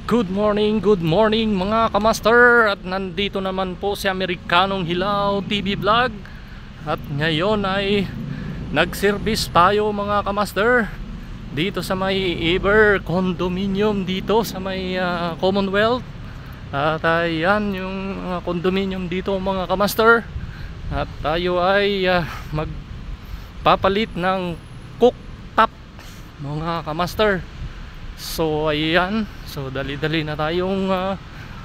Good morning mga kamaster. At nandito naman po si Amerikanong Hilaw TV Vlog. At ngayon ay nag-service tayo mga kamaster dito sa may Ever Condominium dito sa may Commonwealth. At ayan yung condominium dito mga kamaster. At tayo ay magpapalit ng cooktop mga kamaster. So ayan, so dali-dali na tayong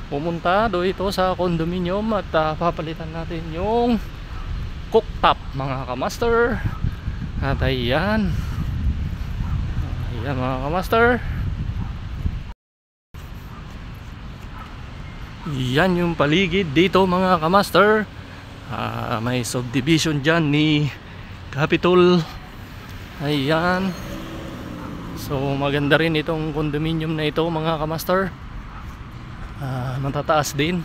pumunta dito sa condominium at papalitan natin yung cooktop mga kamaster. At ayan, ayan mga kamaster, yan yung paligid dito mga kamaster. May subdivision dyan ni Capitol. Ayan. So maganda rin itong condominium na ito mga kamaster. Matataas din.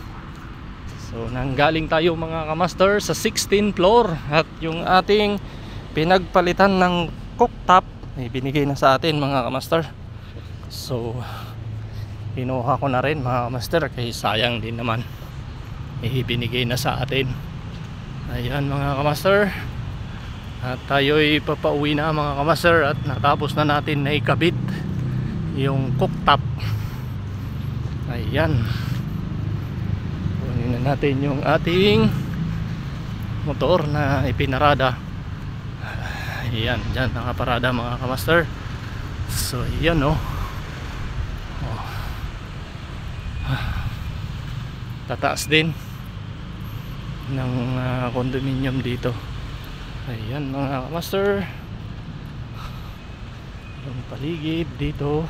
So nanggaling tayo mga kamaster sa 16th floor. At yung ating pinagpalitan ng cooktop ay binigay na sa atin mga kamaster. So kinuha ko na rin mga kamaster, kasi sayang din naman, binigay na sa atin. Ayan mga kamaster. At tayo'y papauwi na mga kamaster, at natapos na natin na ikabit yung cooktop. Ayan, kunin na natin yung ating motor na ipinarada. Ayan, dyan nakaparada mga kamaster. So ayan tataas din ng condominium dito. Ayan mga kamaster, yung paligid dito.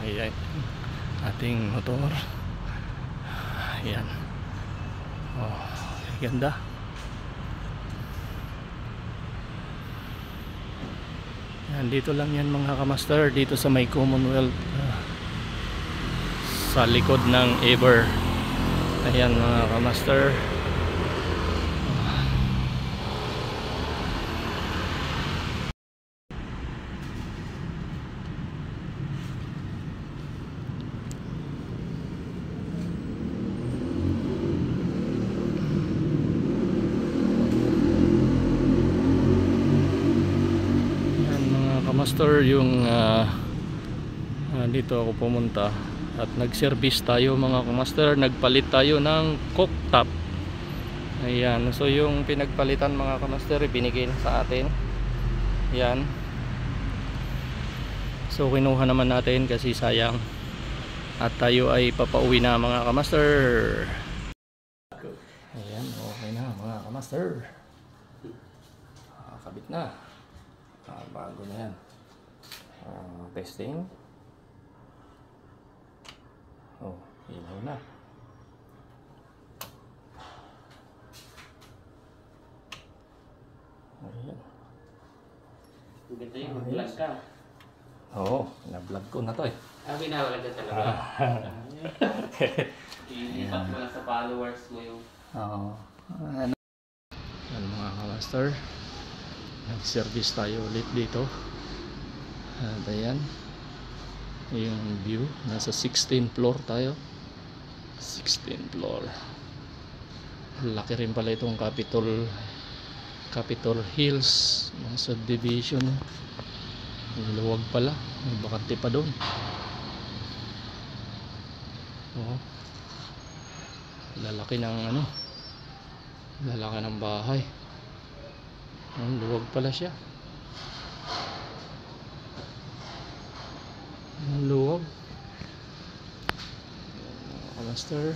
Ayan ating motor. Ayan, ganda. Ayan, dito lang yan mga kamaster, dito sa may Commonwealth, sa likod ng Ever. Ayan mga kamaster. Master, yung dito ako pumunta at nag-service tayo mga kamaster. Nagpalit tayo ng cooktop. Ayan, so yung pinagpalitan mga kamaster binigay na sa atin. Ayan, so kinuha naman natin kasi sayang, at tayo ay papauwi na mga kamaster. Ayan, okay na mga kamaster, kabit na. Bago na yan. Testing. Ilaw na. Ayan. Ganda yung vlog ka. Na-vlog ko na to eh. Pinawaganda talaga. Ilipat mo lang sa followers mo yung... Yan mga kamaster, nag-service tayo ulit dito. At ayan yung view, nasa 16th floor tayo. 16th floor. Laki rin pala itong Capitol Hills, mga subdivision. Luwag pala, may bakante pa doon. Lalaki ng lalaki ng bahay. Luwag pala siya. Luwag. Master.